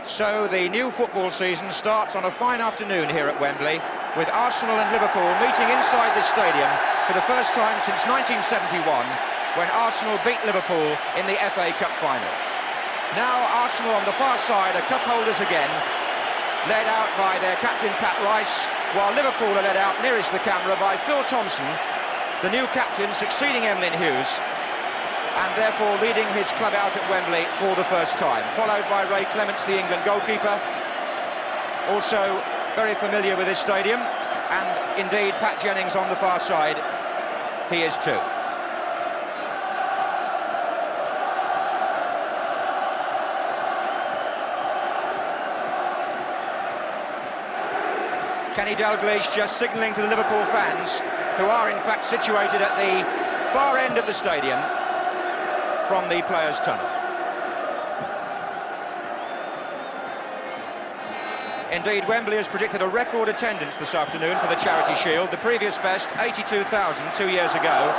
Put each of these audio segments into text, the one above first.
So the new football season starts on a fine afternoon here at Wembley, with Arsenal and Liverpool meeting inside this stadium for the first time since 1971, when Arsenal beat Liverpool in the FA Cup final. Now Arsenal on the far side are cup holders again, led out by their captain Pat Rice, while Liverpool are led out nearest the camera by Phil Thompson, the new captain succeeding Emlyn Hughes, and therefore leading his club out at Wembley for the first time, followed by Ray Clements, the England goalkeeper, also very familiar with this stadium, and indeed Pat Jennings on the far side, he is too. Kenny Dalglish just signalling to the Liverpool fans, who are in fact situated at the far end of the stadium from the players' tunnel. Indeed, Wembley has predicted a record attendance this afternoon for the Charity Shield, the previous best 82,000 2 years ago,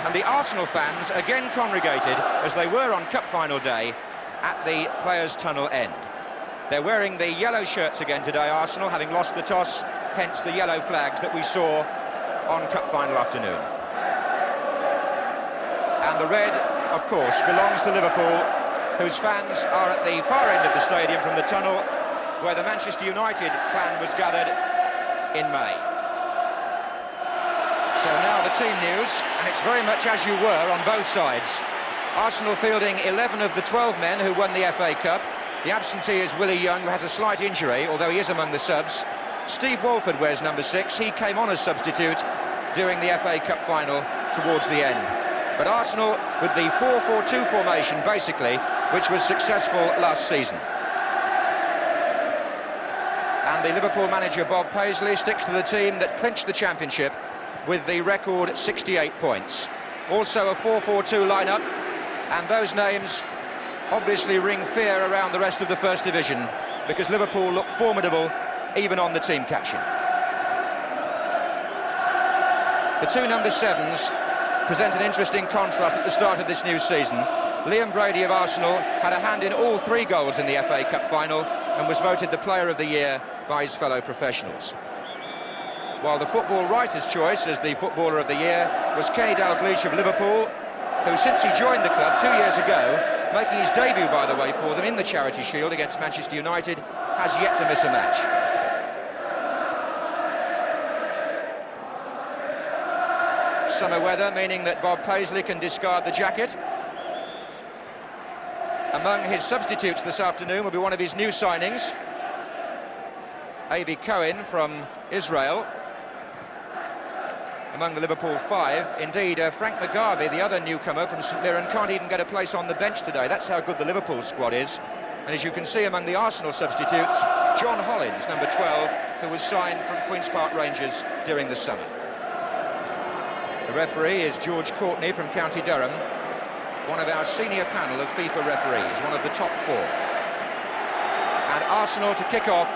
and the Arsenal fans again congregated, as they were on Cup Final day, at the players' tunnel end. They're wearing the yellow shirts again today, Arsenal, having lost the toss, hence the yellow flags that we saw on Cup Final afternoon. And the red, of course, belongs to Liverpool, whose fans are at the far end of the stadium from the tunnel where the Manchester United clan was gathered in May. So now the team news, and it's very much as you were on both sides. Arsenal fielding 11 of the 12 men who won the FA Cup. The absentee is Willie Young, who has a slight injury, although he is among the subs. Steve Walford wears number 6. He came on as substitute during the FA Cup final towards the end. But Arsenal with the 4-4-2 formation, basically, which was successful last season. And the Liverpool manager, Bob Paisley, sticks to the team that clinched the championship with the record 68 points. Also a 4-4-2 lineup, and those names obviously ring fear around the rest of the First Division, because Liverpool look formidable even on the team caption. The two number 7s present an interesting contrast at the start of this new season. Liam Brady of Arsenal had a hand in all 3 goals in the FA Cup final and was voted the Player of the Year by his fellow professionals. While the Football Writers' choice as the Footballer of the Year was Kenny Dalglish of Liverpool, who since he joined the club 2 years ago, making his debut by the way for them in the Charity Shield against Manchester United, has yet to miss a match. Summer weather meaning that Bob Paisley can discard the jacket. Among his substitutes this afternoon will be one of his new signings, Avi Cohen from Israel. Among the Liverpool 5, indeed, Frank McGarvey, the other newcomer from St Mirren, can't even get a place on the bench today. That's how good the Liverpool squad is. And as you can see among the Arsenal substitutes, John Hollins, number 12, who was signed from Queen's Park Rangers during the summer. The referee is George Courtney from County Durham, one of our senior panel of FIFA referees, one of the top 4. And Arsenal to kick off.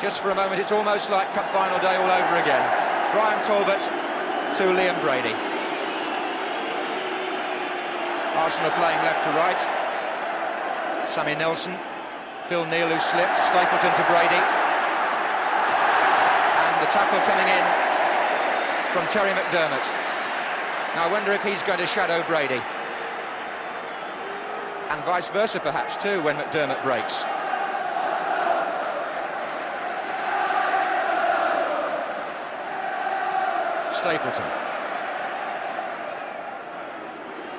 Just for a moment, it's almost like Cup Final day all over again. Brian Talbot to Liam Brady. Arsenal playing left to right. Sammy Nelson, Phil Neal who slipped, Stapleton to Brady. And the tackle coming in from Terry McDermott. Now I wonder if he's going to shadow Brady. And vice versa perhaps too when McDermott breaks. Stapleton.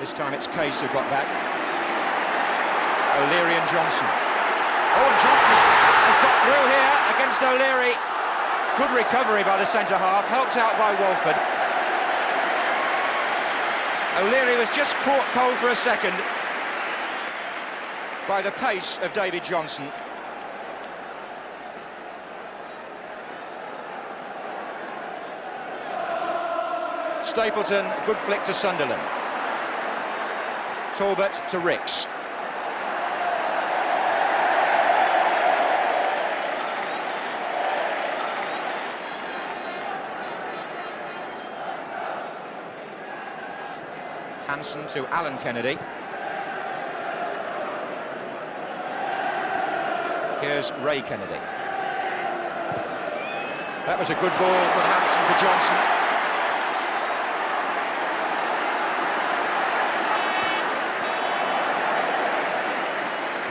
This time it's Case who got back. O'Leary and Johnson. Oh, and Johnson has got through here against O'Leary. Good recovery by the centre-half, helped out by Walford. O'Leary was just caught cold for a second by the pace of David Johnson. Stapleton, good flick to Sunderland. Talbot to Ricks. Hansen to Alan Kennedy. Here's Ray Kennedy. That was a good ball from Hansen to Johnson.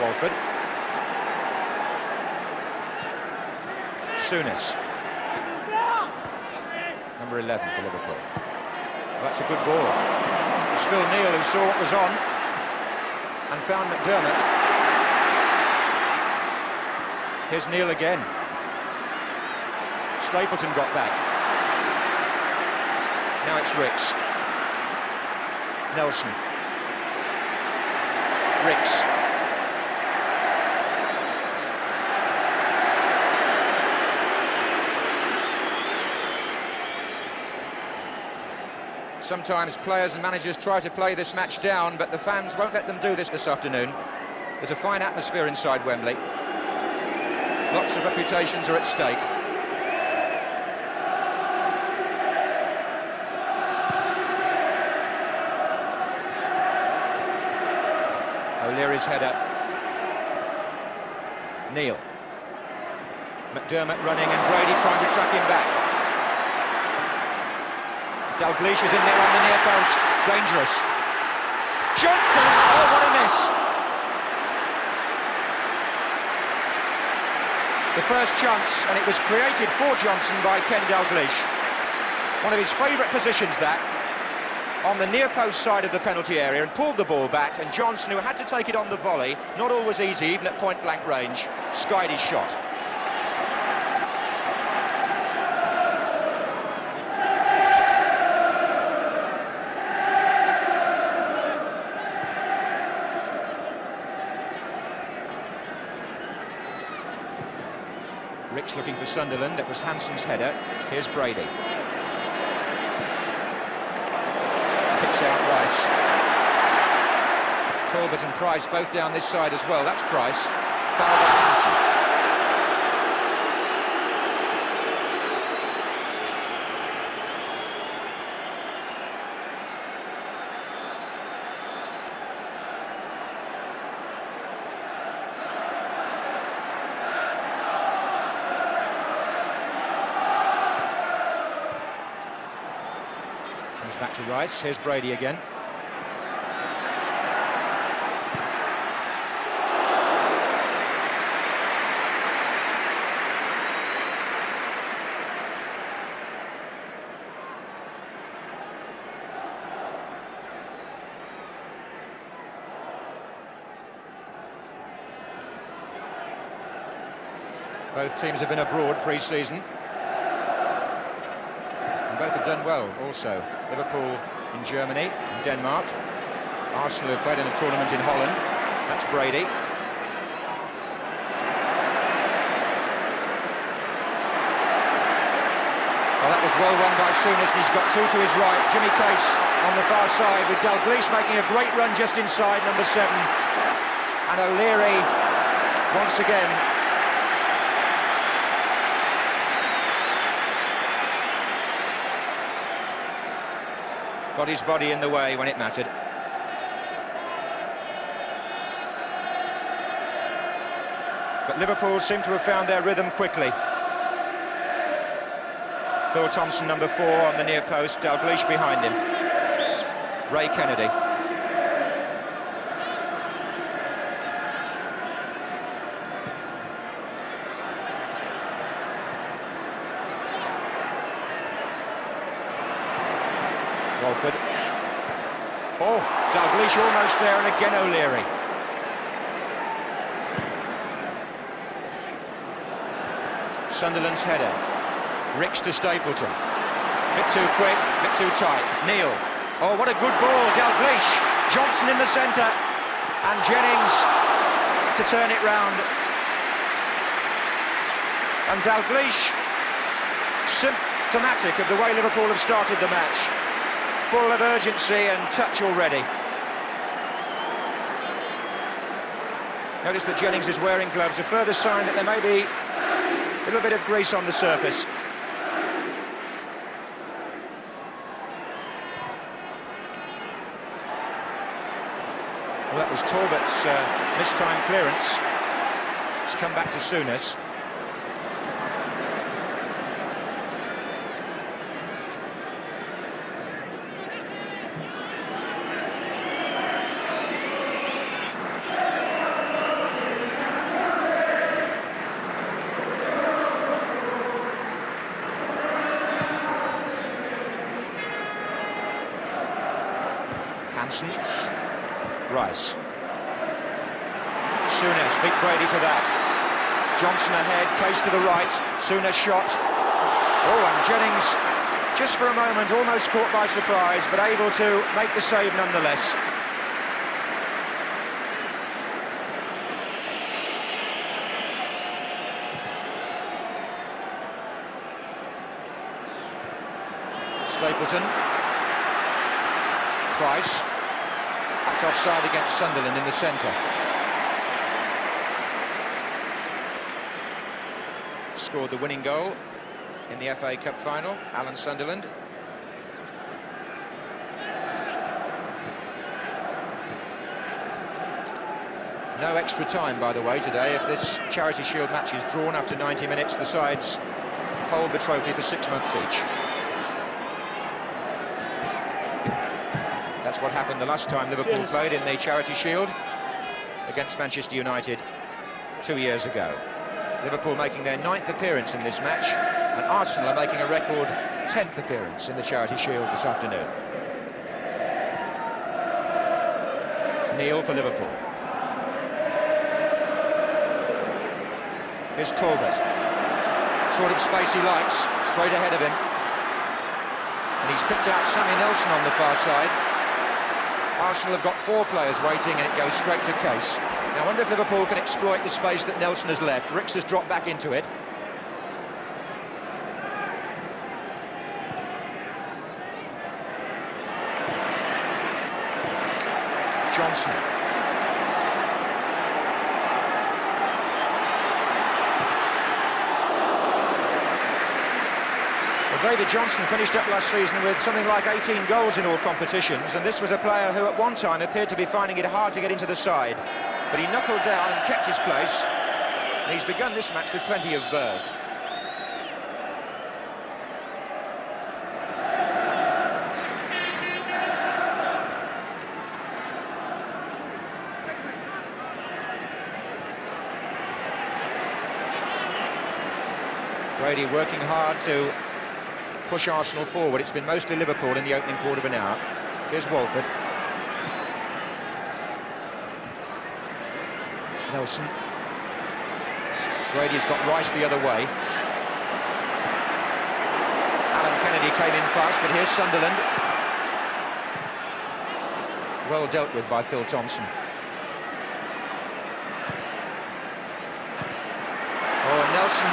Walford. Souness. Number 11 for Liverpool. Well, that's a good ball. It's Phil Neal who saw what was on and found McDermott. Here's Neal again. Stapleton got back. Now it's Ricks. Nelson. Ricks. Sometimes players and managers try to play this match down, but the fans won't let them do this afternoon. There's a fine atmosphere inside Wembley. Lots of reputations are at stake. O'Leary's header. Neal. McDermott running and Brady trying to track him back. Dalglish is in there on the near post. Dangerous. Johnson! Oh, what a miss! The first chance, and it was created for Johnson by Ken Dalglish. One of his favourite positions, that. On the near post side of the penalty area, and pulled the ball back, and Johnson, who had to take it on the volley, not always easy, even at point-blank range, skied his shot. Ricks looking for Sunderland. It was Hansen's header. Here's Brady. Picks out Rice. Talbot and Price both down this side as well. That's Price. Fouled by Hansen. Back to Rice. Here's Brady again. Both teams have been abroad pre-season. Both have done well also. Liverpool in Germany, in Denmark. Arsenal have played in a tournament in Holland. That's Brady. Well, that was well won by Souness, and he's got two to his right. Jimmy Case on the far side, with Dalglish making a great run just inside number 7. And O'Leary once again. Got his body in the way when it mattered. But Liverpool seem to have found their rhythm quickly. Phil Thompson, number 4, on the near post. Dalglish behind him. Ray Kennedy. Walford. Oh, Dalglish almost there, and again O'Leary. Sunderland's header. Ricks to Stapleton. Bit too quick, bit too tight. Neal. Oh, what a good ball, Dalglish. Johnson in the centre, and Jennings to turn it round. And Dalglish, symptomatic of the way Liverpool have started the match. Full of urgency and touch already. Notice that Jennings is wearing gloves, a further sign that there may be a little bit of grease on the surface. Well, that was Talbot's mistime clearance. It's come back to Souness. Hansen, Rice, Souness beat Brady to that. Johnson ahead, Case to the right, Souness shot. Oh, and Jennings, just for a moment, almost caught by surprise, but able to make the save nonetheless. Stapleton, Price. That's offside against Sunderland in the centre. Scored the winning goal in the FA Cup final, Alan Sunderland. No extra time, by the way, today. If this Charity Shield match is drawn after 90 minutes, the sides hold the trophy for 6 months each. That's what happened the last time Liverpool played in the Charity Shield against Manchester United 2 years ago. Liverpool making their 9th appearance in this match, and Arsenal are making a record 10th appearance in the Charity Shield this afternoon. Neil for Liverpool. Here's Talbot. Sort of space he likes, straight ahead of him. And he's picked out Sammy Nelson on the far side. Arsenal have got 4 players waiting, and it goes straight to Case. Now I wonder if Liverpool can exploit the space that Nelson has left. Ricks has dropped back into it. Johnson. David Johnson finished up last season with something like 18 goals in all competitions, and this was a player who at one time appeared to be finding it hard to get into the side. But he knuckled down and kept his place, and he's begun this match with plenty of verve. Brady working hard to push Arsenal forward. It's been mostly Liverpool in the opening quarter of an hour. Here's Walford. Nelson. Brady's got Rice the other way. Alan Kennedy came in fast, but here's Sunderland. Well dealt with by Phil Thompson. Oh, Nelson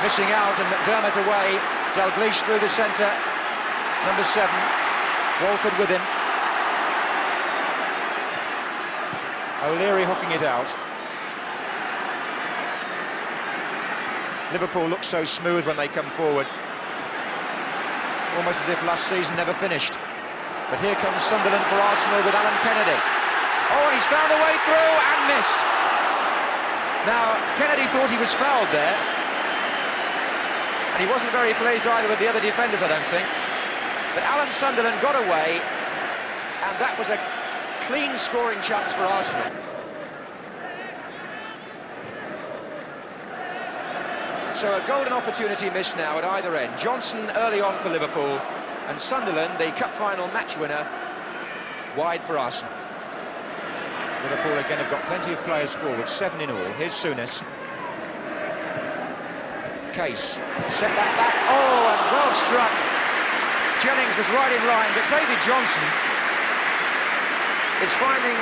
missing out, and McDermott away. Dalglish through the centre, number 7, Walford with him. O'Leary hooking it out. Liverpool look so smooth when they come forward, almost as if last season never finished. But here comes Sunderland for Arsenal with Alan Kennedy. Oh, and he's found a way through and missed. Now, Kennedy thought he was fouled there. And he wasn't very pleased either with the other defenders, I don't think. But Alan Sunderland got away, and that was a clean scoring chance for Arsenal. So a golden opportunity missed now at either end. Johnson early on for Liverpool, and Sunderland, the cup final match winner, wide for Arsenal. Liverpool again have got plenty of players forward, 7 in all. Here's Souness. Case, set that back, oh, and well struck. Jennings was right in line, but David Johnson is finding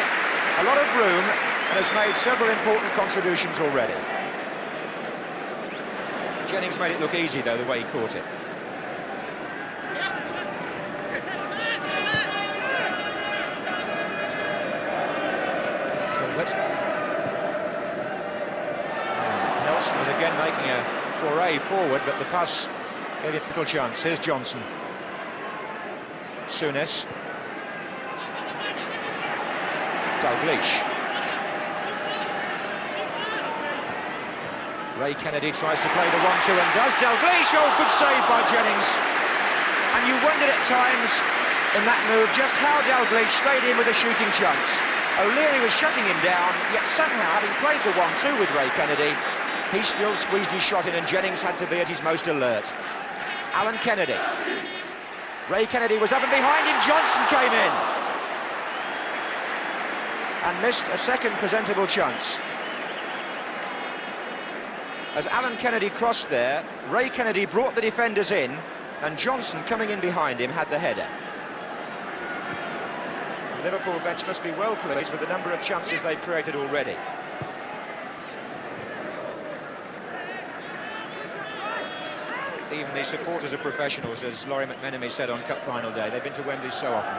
a lot of room and has made several important contributions already. Jennings made it look easy, though, the way he caught it. Nelson was again making a foray forward, but the pass gave it little chance. Here's Johnson. Souness. Dalglish. Ray Kennedy tries to play the 1-2 and does. Dalglish, oh, good save by Jennings. And you wondered at times in that move just how Dalglish stayed in with a shooting chance. O'Leary was shutting him down, yet somehow, having played the 1-2 with Ray Kennedy, he still squeezed his shot in, and Jennings had to be at his most alert. Alan Kennedy. Ray Kennedy was up and behind him, Johnson came in. And missed a second presentable chance. As Alan Kennedy crossed there, Ray Kennedy brought the defenders in, and Johnson, coming in behind him, had the header. The Liverpool bench must be well pleased with the number of chances they've created already. Even the supporters are professionals, as Laurie McMenemy said on Cup final day. They've been to Wembley so often.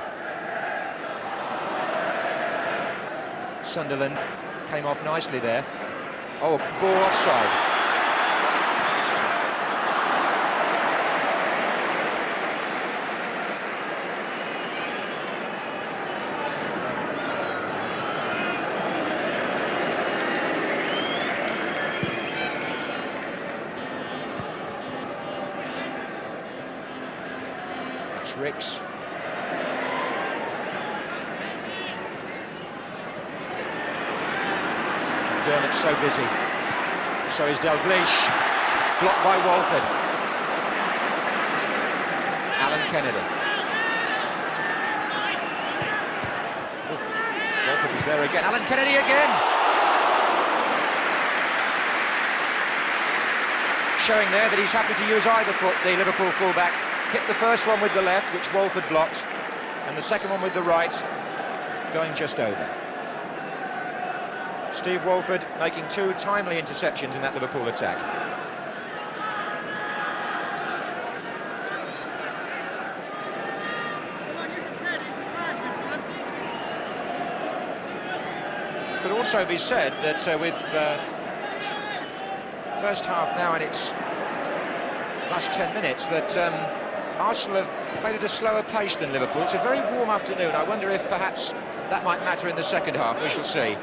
Sunderland came off nicely there. Oh, ball offside. Ricks. Dermot's so busy. So is Dalglish. Blocked by Walford. Alan Kennedy. Oof. Walford is there again. Alan Kennedy again. Showing there that he's happy to use either foot, the Liverpool fullback. Hit the first one with the left, which Walford blocked, and the second one with the right, going just over. Steve Walford making two timely interceptions in that Liverpool attack. Could also be said that with first half now in its last 10 minutes, that Arsenal have played at a slower pace than Liverpool. It's a very warm afternoon. I wonder if perhaps that might matter in the second half. We shall see.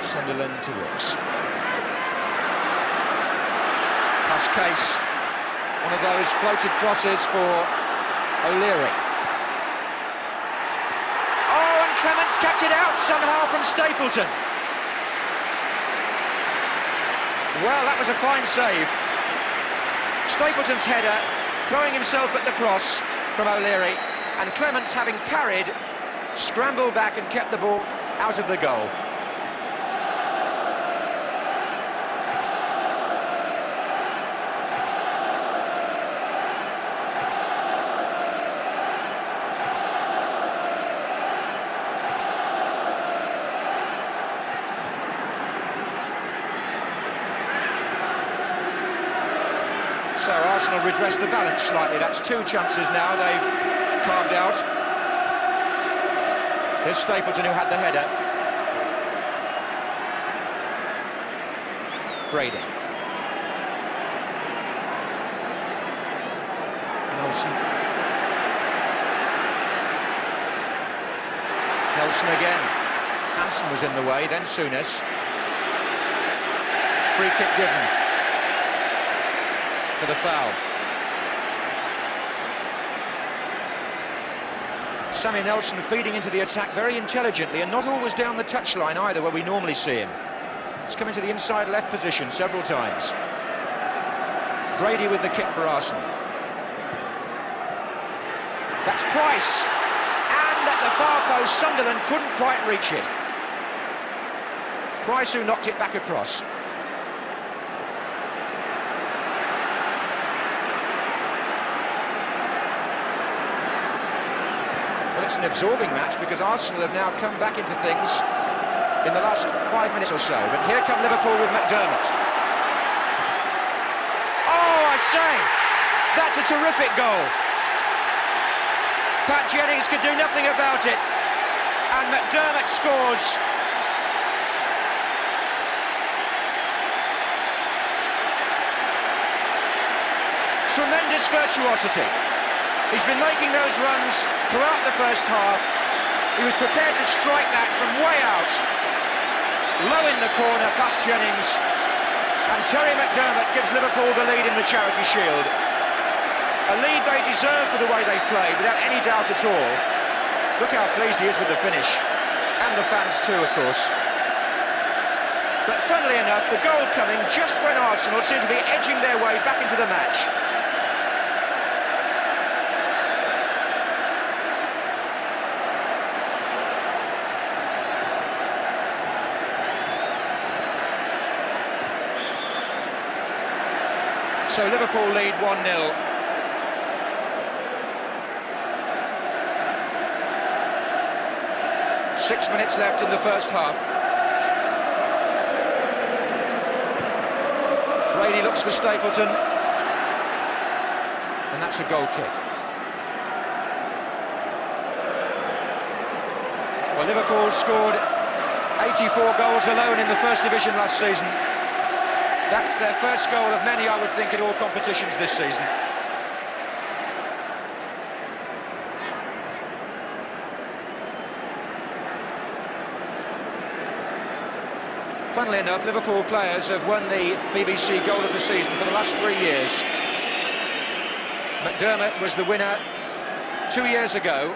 Sunderland to Ricks. Case, one of those floated crosses for O'Leary. Oh, and Clements kept it out somehow from Stapleton. Well, that was a fine save. Stapleton's header, throwing himself at the cross from O'Leary, and Clements, having parried, scrambled back and kept the ball out of the goal. So Arsenal redress the balance slightly. That's two chances now they've carved out. Here's Stapleton, who had the header. Brady. Nelson. Nelson again. Hansen was in the way, then Souness. Free kick given for the foul. Sammy Nelson feeding into the attack very intelligently, and not always down the touchline either, where we normally see him. He's come into the inside left position several times. Brady with the kick for Arsenal. That's Price, and at the far post, Sunderland couldn't quite reach it. Price, who knocked it back across. It's an absorbing match, because Arsenal have now come back into things in the last 5 minutes or so. But here come Liverpool with McDermott. Oh, I say, that's a terrific goal. Pat Jennings could do nothing about it, and McDermott scores tremendous virtuosity. He's been making those runs throughout the first half. He was prepared to strike that from way out. Low in the corner, past Jennings. And Terry McDermott gives Liverpool the lead in the Charity Shield. A lead they deserve for the way they've played, without any doubt at all. Look how pleased he is with the finish. And the fans too, of course. But funnily enough, the goal coming just when Arsenal seem to be edging their way back into the match. So Liverpool lead 1-0. Six minutes left in the first half. Brady looks for Stapleton, and that's a goal kick. Well, Liverpool scored 84 goals alone in the First Division last season. That's their first goal of many, I would think, in all competitions this season. Funnily enough, Liverpool players have won the BBC Goal of the Season for the last 3 years. McDermott was the winner 2 years ago.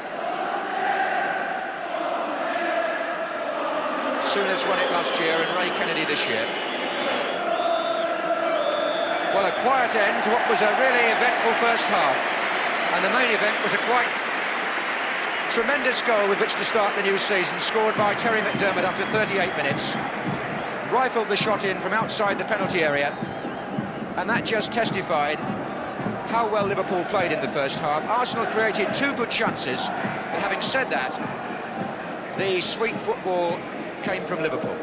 Souness won it last year and Ray Kennedy this year. Well, a quiet end to what was a really eventful first half. And the main event was a quite tremendous goal with which to start the new season, scored by Terry McDermott after 38 minutes. Rifled the shot in from outside the penalty area, and that just testified how well Liverpool played in the first half. Arsenal created 2 good chances, but having said that, the sweet football came from Liverpool.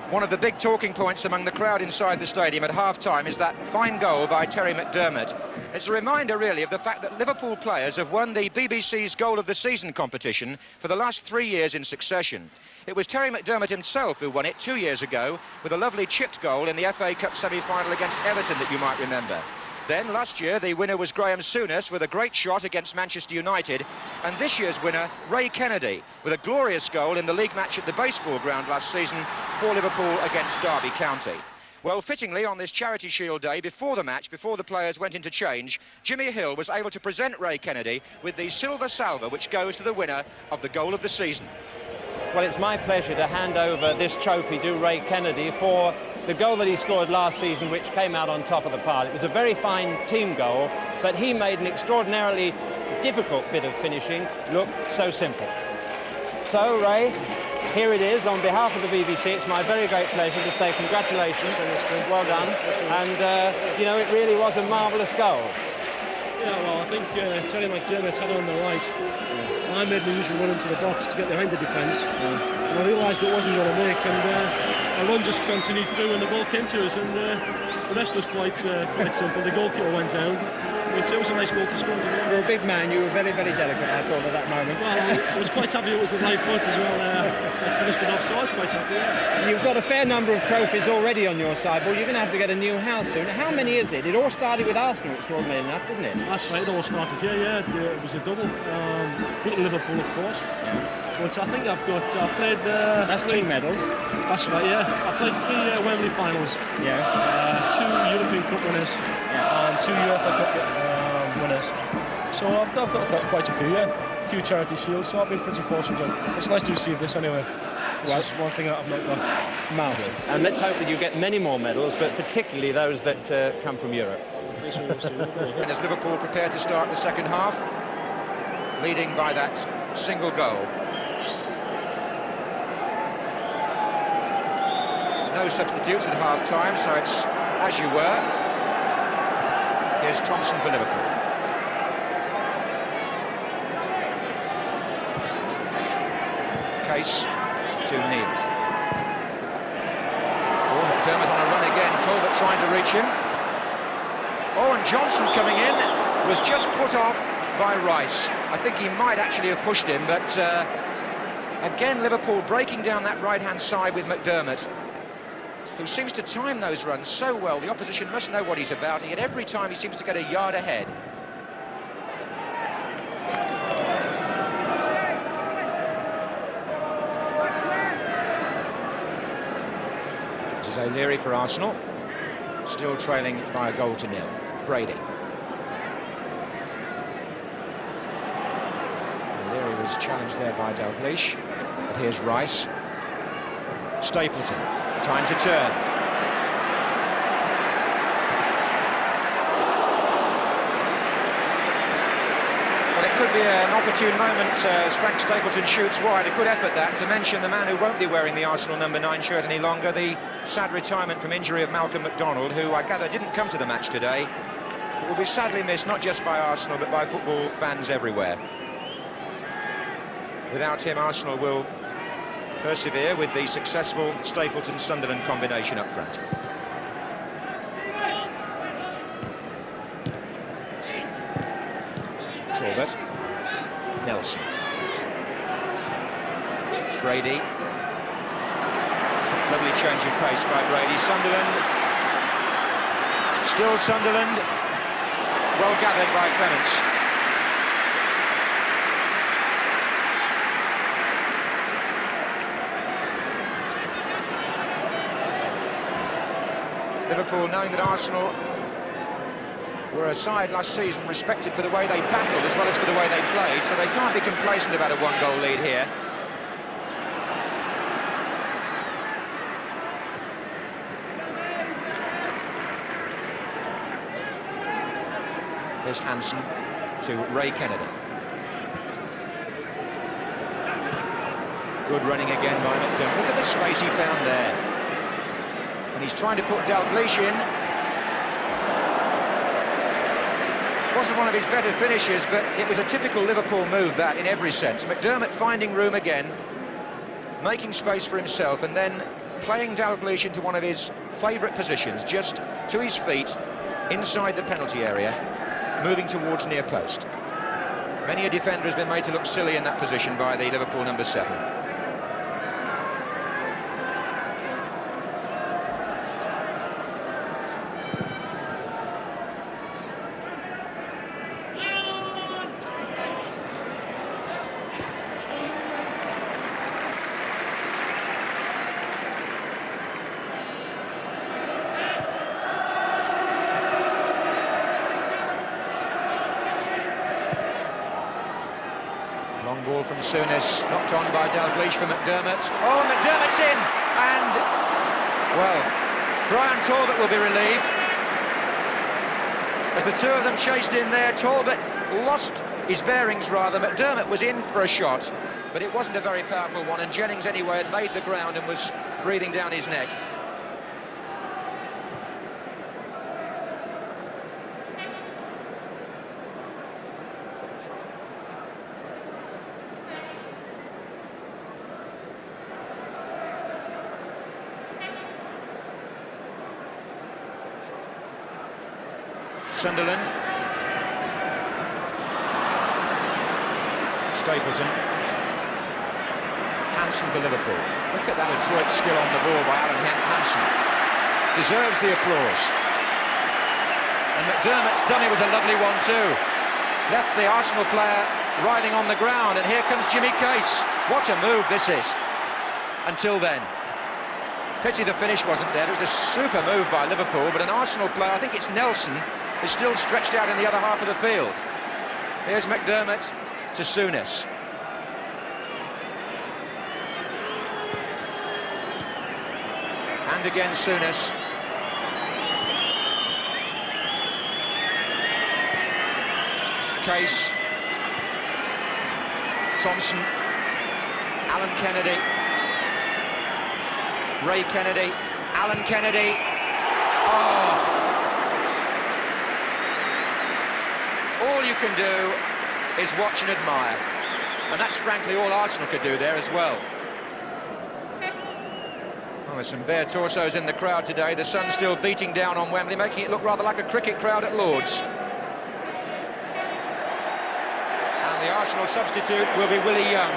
One of the big talking points among the crowd inside the stadium at half-time is that fine goal by Terry McDermott. It's a reminder, really, of the fact that Liverpool players have won the BBC's Goal of the Season competition for the last 3 years in succession. It was Terry McDermott himself who won it 2 years ago with a lovely chipped goal in the FA Cup semi-final against Everton that you might remember. Then, last year, the winner was Graham Souness with a great shot against Manchester United. And this year's winner, Ray Kennedy, with a glorious goal in the league match at the baseball ground last season for Liverpool against Derby County. Well, fittingly, on this Charity Shield day, before the match, before the players went into change, Jimmy Hill was able to present Ray Kennedy with the Silver Salver, which goes to the winner of the Goal of the Season. Well, it's my pleasure to hand over this trophy to Ray Kennedy for the goal that he scored last season, which came out on top of the pile. It was a very fine team goal, but he made an extraordinarily difficult bit of finishing look so simple. So, Ray, here it is. On behalf of the BBC, it's my very great pleasure to say congratulations, and it's been well done. And, you know, it really was a marvellous goal. Yeah, well, I think Terry McDermott had it on the right. I made my usual run into the box to get behind the defence. And I realised it wasn't going to make, and the run just continued through, and the ball came to us, and the rest was quite simple. The goalkeeper went down. It was a nice goal to score. For a big man, you were very, very delicate, I thought, at that moment. Well, I was quite happy it was the right foot as well. I finished it off, so I was quite happy. Yeah. You've got a fair number of trophies already on your side, but you're going to have to get a new house soon. How many is it? It all started with Arsenal, extraordinarily enough, didn't it? That's right, it all started here, yeah. It was a double. Beating Liverpool, of course. But I think I've played... That's 3 medals. That's right, yeah. I've played 3 Wembley finals. Yeah. 2 European Cup winners, and 2 UEFA Cup winners. So I've got quite a few, yeah. A few Charity Shields, so I've been pretty fortunate. It's nice to receive this anyway. That's one thing that I've not got. Marvellous. And let's hope that you get many more medals, but particularly those that come from Europe. And as Liverpool prepare to start the second half, leading by that single goal. No substitutes at half-time, so it's as you were. Here's Thompson for Liverpool. Case to Neil. Oh, McDermott on a run again. Talbot trying to reach him. Oh, and Johnson coming in was just put off by Rice. I think he might actually have pushed him, but again, Liverpool breaking down that right-hand side with McDermott. who seems to time those runs so well. The opposition must know what he's about, yet every time he seems to get a yard ahead. This is O'Leary for Arsenal, still trailing by a goal to nil. Brady. O'Leary was challenged there by Dalglish, but here's Rice. Stapleton, time to turn. Well, it could be an opportune moment as Frank Stapleton shoots wide. A good effort that, to mention the man who won't be wearing the Arsenal number 9 shirt any longer, the sad retirement from injury of Malcolm McDonald, who I gather didn't come to the match today. It will be sadly missed, not just by Arsenal, but by football fans everywhere. Without him, Arsenal will persevere with the successful Stapleton-Sunderland combination up front. Talbot. Nelson. Brady. Lovely change of pace by Brady. Sunderland. Still Sunderland. Well gathered by Clements. Liverpool, knowing that Arsenal were a side last season respected for the way they battled as well as for the way they played, so they can't be complacent about a one-goal lead here. Here's Hansen to Ray Kennedy. Good running again by McDermott. Look at the space he found there. And he's trying to put Dalglish in. Wasn't one of his better finishes, but it was a typical Liverpool move, that, in every sense. McDermott finding room again, making space for himself, and then playing Dalglish into one of his favourite positions, just to his feet, inside the penalty area, moving towards near post. Many a defender has been made to look silly in that position by the Liverpool number 7. Long ball from Souness, knocked on by Dalglish for McDermott. Oh, McDermott's in! And, well, Brian Talbot will be relieved. As the two of them chased in there, Talbot lost his bearings, rather. McDermott was in for a shot, but it wasn't a very powerful one, and Jennings, anyway, had made the ground and was breathing down his neck. Sunderland. Stapleton. Hansen for Liverpool. Look at that adroit skill on the ball by Alan Hansen. Deserves the applause. And McDermott's dummy was a lovely one too. Left the Arsenal player riding on the ground, and here comes Jimmy Case. What a move this is. Until then. Pity the finish wasn't there. It was a super move by Liverpool, but an Arsenal player, I think it's Nelson, is still stretched out in the other half of the field. Here's McDermott to Souness. And again Souness. Case. Thompson. Alan Kennedy. Ray Kennedy. Alan Kennedy. Oh! All you can do is watch and admire. And that's frankly all Arsenal could do there as well. Oh, there's some bare torsos in the crowd today. The sun's still beating down on Wembley, making it look rather like a cricket crowd at Lord's. And the Arsenal substitute will be Willie Young,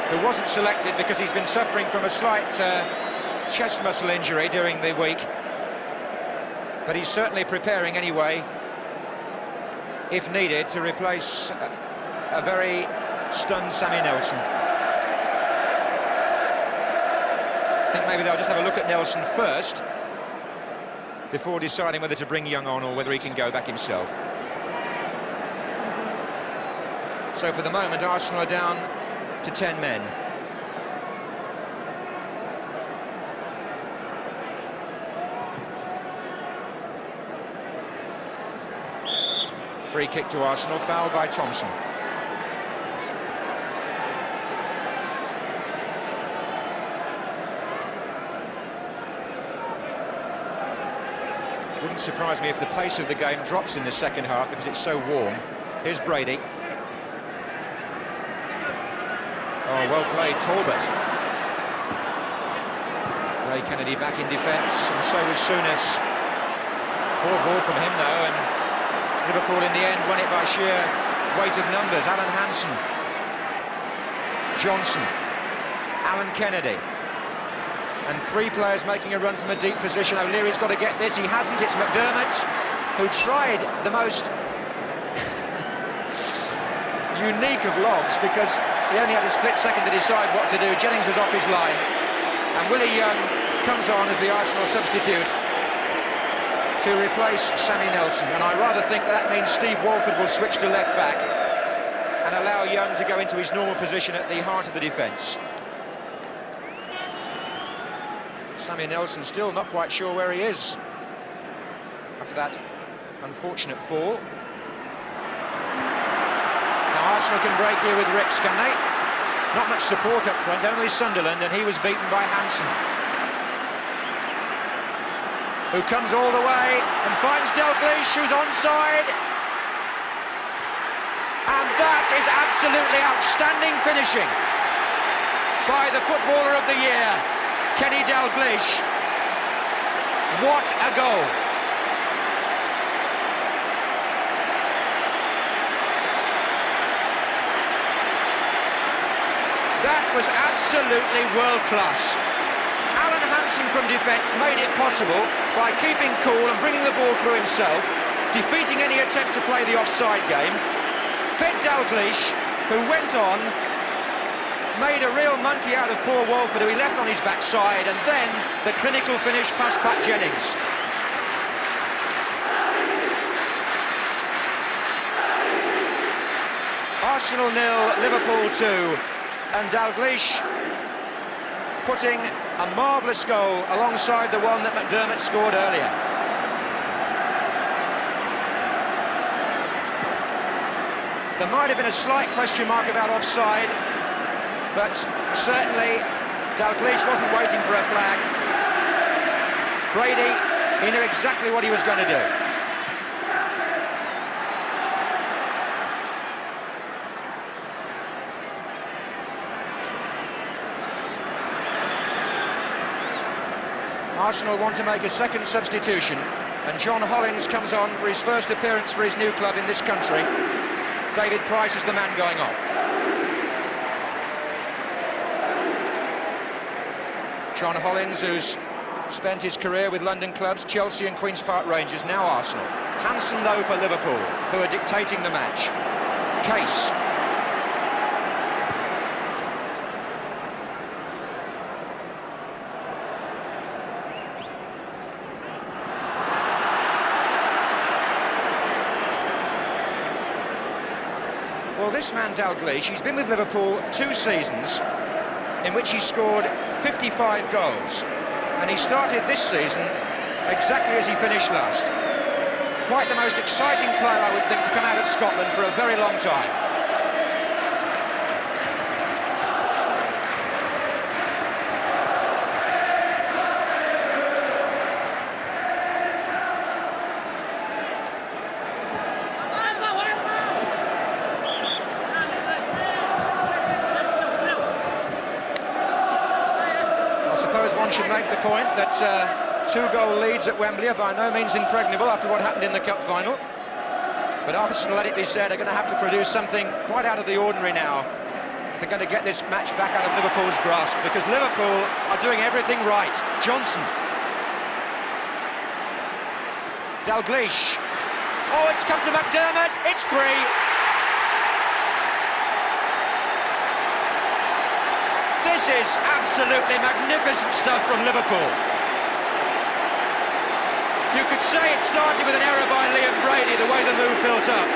who wasn't selected because he's been suffering from a slight chest muscle injury during the week, but he's certainly preparing anyway, if needed, to replace a very stunned Sammy Nelson. I think maybe they'll just have a look at Nelson first before deciding whether to bring Young on or whether he can go back himself. So for the moment, Arsenal are down to 10 men. Free kick to Arsenal, foul by Thompson. Wouldn't surprise me if the pace of the game drops in the second half because it's so warm. Here's Brady. Oh, well played, Talbot. Ray Kennedy back in defence, and so was Souness. Poor ball from him, though, and Liverpool in the end won it by sheer weight of numbers. Alan Hansen, Johnson, Alan Kennedy, and three players making a run from a deep position. O'Leary's got to get this. He hasn't. It's McDermott, who tried the most unique of lobs because he only had a split second to decide what to do. Jennings was off his line, and Willie Young comes on as the Arsenal substitute to replace Sammy Nelson, and I rather think that means Steve Walford will switch to left back and allow Young to go into his normal position at the heart of the defence. Sammy Nelson still not quite sure where he is after that unfortunate fall. Now Arsenal can break here with Ricks, can they? Not much support up front, only Sunderland, and he was beaten by Hansen, who comes all the way and finds Dalglish, who's onside. And that is absolutely outstanding finishing by the footballer of the year, Kenny Dalglish. What a goal! That was absolutely world-class. Alan Hansen from defence made it possible by keeping cool and bringing the ball through himself, defeating any attempt to play the offside game. Fed Dalglish, who went on, made a real monkey out of poor Walford, who he left on his backside, and then the clinical finish past Pat Jennings. Arsenal 0, Liverpool 2, and Dalglish putting a marvellous goal alongside the one that McDermott scored earlier. There might have been a slight question mark about offside, but certainly Dalglish wasn't waiting for a flag. Brady, he knew exactly what he was going to do. Arsenal want to make a second substitution, and John Hollins comes on for his first appearance for his new club in this country. David Price is the man going off. John Hollins, who's spent his career with London clubs, Chelsea and Queen's Park Rangers, now Arsenal. Hansen, though, for Liverpool, who are dictating the match. Case. Well, this man Dalglish, he's been with Liverpool 2 seasons in which he scored 55 goals, and he started this season exactly as he finished last. Quite the most exciting player, I would think, to come out of Scotland for a very long time. One should make the point that 2-goal leads at Wembley are by no means impregnable after what happened in the cup final. But Arsenal, let it be said, are going to have to produce something quite out of the ordinary now they're going to get this match back out of Liverpool's grasp, because Liverpool are doing everything right. Johnson. Dalglish. Oh, it's come to McDermott. It's 3. This is absolutely magnificent stuff from Liverpool. You could say it started with an error by Liam Brady, the way the move built up.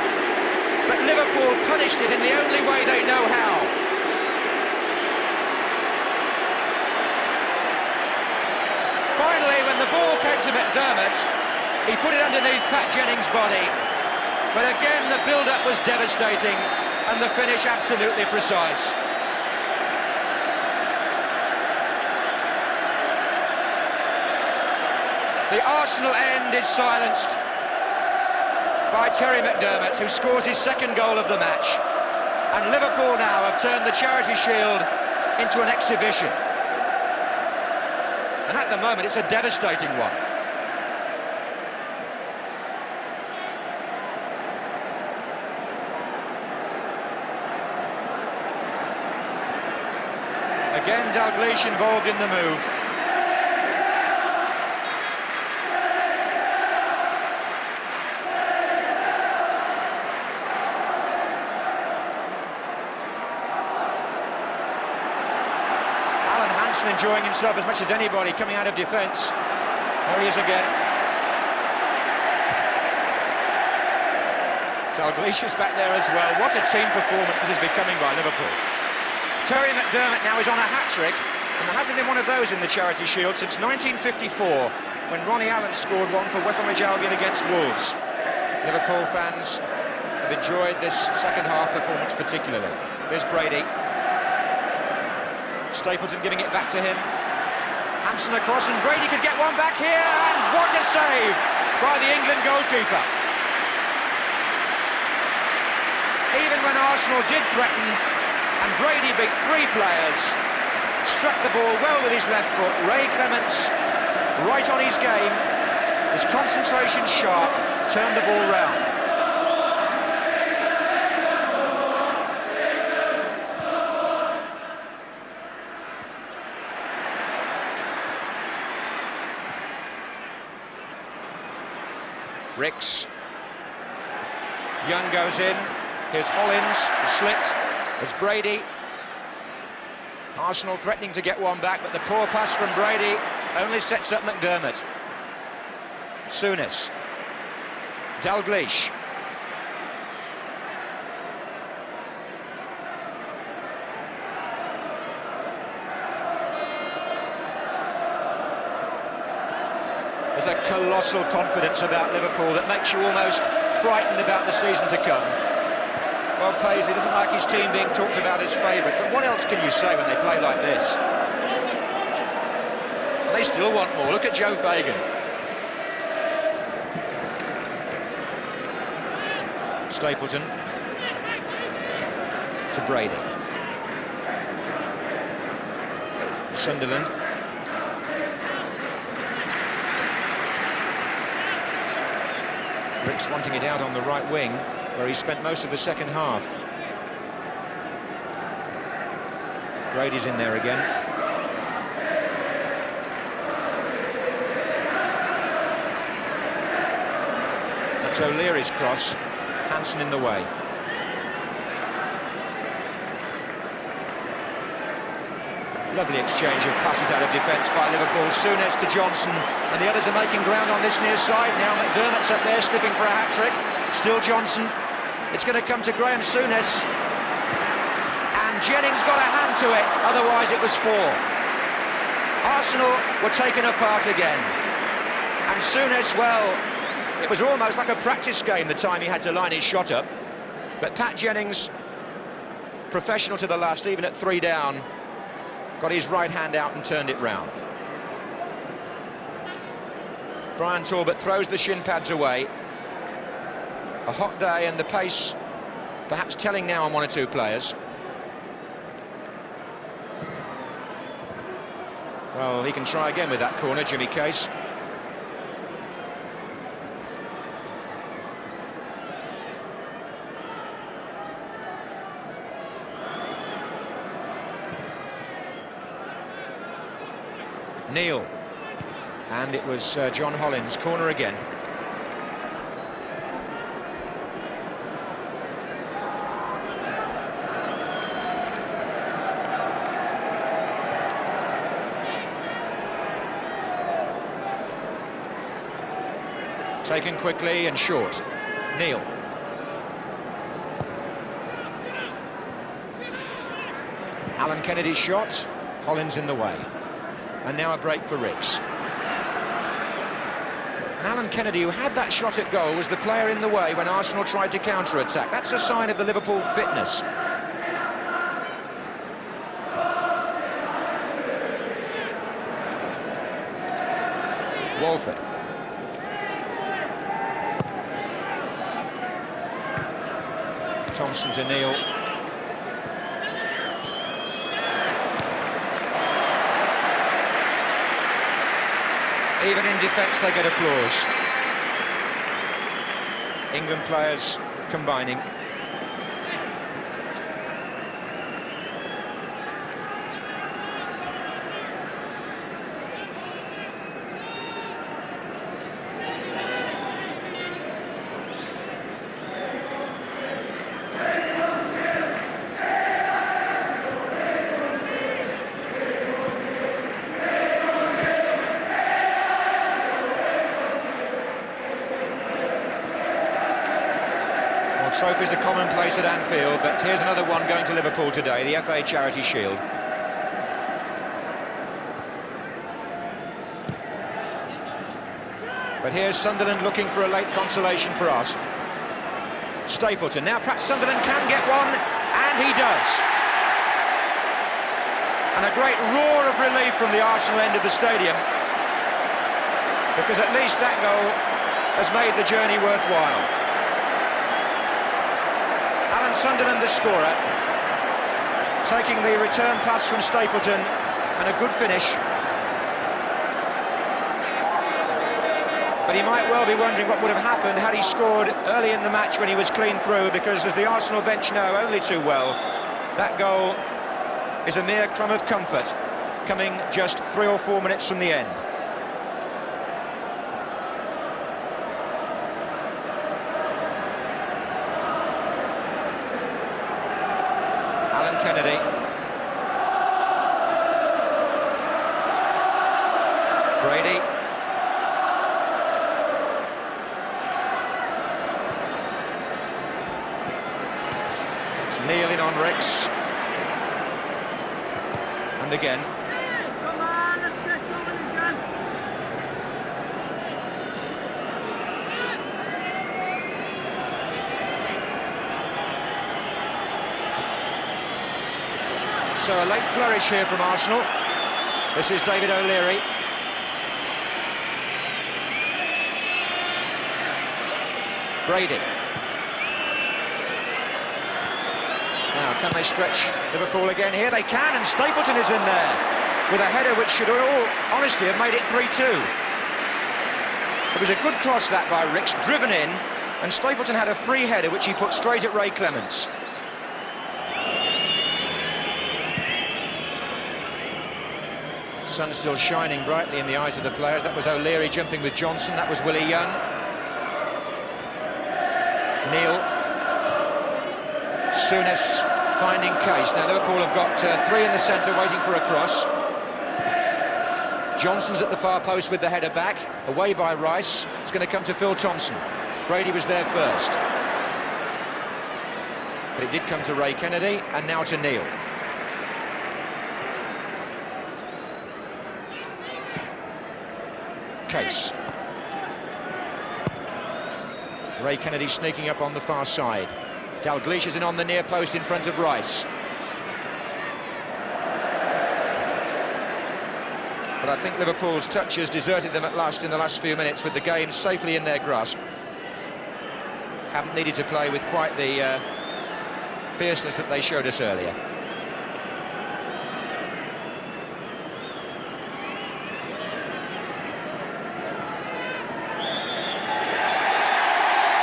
But Liverpool punished it in the only way they know how. Finally, when the ball came to McDermott, he put it underneath Pat Jennings' body. But again, the build-up was devastating and the finish absolutely precise. The Arsenal end is silenced by Terry McDermott, who scores his second goal of the match. And Liverpool now have turned the Charity Shield into an exhibition. And at the moment, it's a devastating one. Again, Dalglish involved in the move. Enjoying himself as much as anybody coming out of defence. There he is again. Dalglish is back there as well. What a team performance this is becoming by Liverpool. Terry McDermott now is on a hat-trick, and there hasn't been one of those in the Charity Shield since 1954, when Ronnie Allen scored one for West Bromwich Albion against Wolves. Liverpool fans have enjoyed this second half performance particularly. Here's Brady. Stapleton giving it back to him. Hansen across, and Brady could get one back here, and what a save by the England goalkeeper. Even when Arsenal did threaten, and Brady beat 3 players, struck the ball well with his left foot. Ray Clements right on his game, his concentration sharp, turned the ball round. Ricks. Young goes in. Here's Hollins, he slipped. There's Brady. Arsenal threatening to get one back, but the poor pass from Brady only sets up McDermott. Souness. Dalglish. There's a colossal confidence about Liverpool that makes you almost frightened about the season to come. Well, Paisley doesn't like his team being talked about as favourites, but what else can you say when they play like this? And they still want more. Look at Joe Fagan. Stapleton to Brady. Sunderland. Ricks wanting it out on the right wing, where he spent most of the second half. Brady's in there again. That's O'Leary's cross. Hansen in the way. Lovely exchange of passes out of defence by Liverpool. Souness to Johnson, and the others are making ground on this near side. Now McDermott's up there sniffing for a hat-trick. Still Johnson. It's going to come to Graham Souness. And Jennings got a hand to it, otherwise it was 4. Arsenal were taken apart again. And Souness, well, it was almost like a practice game the time he had to line his shot up. But Pat Jennings, professional to the last, even at 3 down, got his right hand out and turned it round. Brian Talbot throws the shin pads away. A hot day and the pace perhaps telling now on 1 or 2 players. Well, he can try again with that corner, Jimmy Case. Neil. And it was John Hollins, corner again. Taken quickly and short. Neil. Alan Kennedy's shot. Hollins in the way. And now a break for Ricks. And Alan Kennedy, who had that shot at goal, was the player in the way when Arsenal tried to counter-attack. That's a sign of the Liverpool fitness. Walford. Thompson to Neil. Even in defence they get applause. England players combining. Trophies are commonplace at Anfield, but here's another one going to Liverpool today, the FA Charity Shield. But here's Sunderland looking for a late consolation for us. Stapleton, now perhaps Sunderland can get one, and he does. And a great roar of relief from the Arsenal end of the stadium, because at least that goal has made the journey worthwhile. Alan Sunderland, the scorer, taking the return pass from Stapleton, and a good finish. But he might well be wondering what would have happened had he scored early in the match when he was clean through, because as the Arsenal bench know only too well, that goal is a mere crumb of comfort, coming just 3 or 4 minutes from the end. Kennedy. Brady. It's Neil in on Ricks. And again. Come on, let's get going again. So a late flourish here from Arsenal. This is David O'Leary. Brady. Now, can they stretch Liverpool again here? They can, and Stapleton is in there with a header which should all honestly have made it 3-2. It was a good cross that by Ricks, driven in, and Stapleton had a free header which he put straight at Ray Clements. Sun still shining brightly in the eyes of the players. That was O'Leary jumping with Johnson. That was Willie Young. Neil. Souness finding Case. Now Liverpool have got 3 in the centre waiting for a cross. Johnson's at the far post with the header back. Away by Rice. It's going to come to Phil Thompson. Brady was there first. But it did come to Ray Kennedy, and now to Neil. Case. Ray Kennedy sneaking up on the far side. Dalglish is in on the near post in front of Rice. But I think Liverpool's touches deserted them at last in the last few minutes, with the game safely in their grasp. Haven't needed to play with quite the fierceness that they showed us earlier.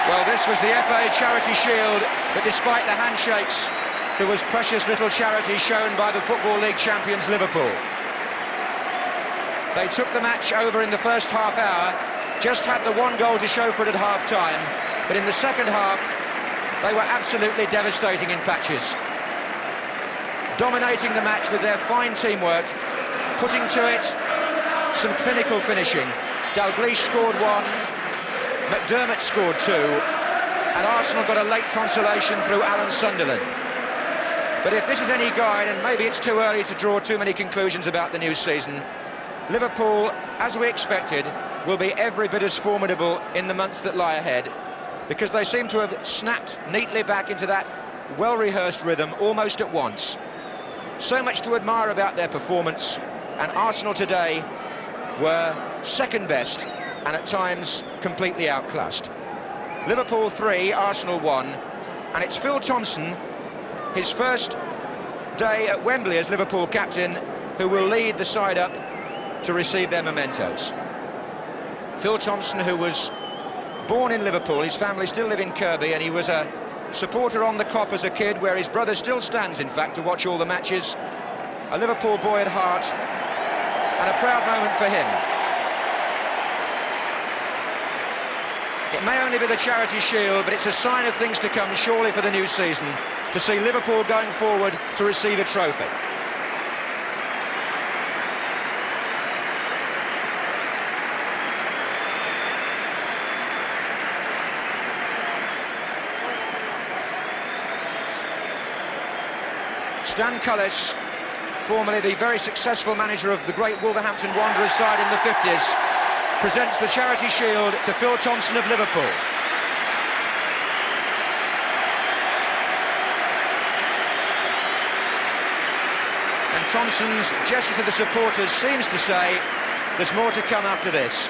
Well, this was the FA Charity Shield, but despite the handshakes, there was precious little charity shown by the Football League champions Liverpool. They took the match over in the first half hour, just had the one goal to show for it at half-time, but in the second half, they were absolutely devastating in patches. Dominating the match with their fine teamwork, putting to it some clinical finishing. Dalglish scored one, McDermott scored two, and Arsenal got a late consolation through Alan Sunderland. But if this is any guide, and maybe it's too early to draw too many conclusions about the new season, Liverpool, as we expected, will be every bit as formidable in the months that lie ahead, because they seem to have snapped neatly back into that well-rehearsed rhythm almost at once. So much to admire about their performance, and Arsenal today were second best and at times completely outclassed. Liverpool 3, Arsenal 1, and it's Phil Thompson, his first day at Wembley as Liverpool captain, who will lead the side up to receive their mementos. Phil Thompson, who was born in Liverpool, his family still live in Kirby, and he was a supporter on the Kop as a kid, where his brother still stands, in fact, to watch all the matches. A Liverpool boy at heart, and a proud moment for him. It may only be the Charity Shield, but it's a sign of things to come, surely, for the new season, to see Liverpool going forward to receive a trophy. Stan Cullis, formerly the very successful manager of the great Wolverhampton Wanderers side in the 50s, presents the Charity Shield to Phil Thompson of Liverpool. And Thompson's gesture to the supporters seems to say there's more to come after this.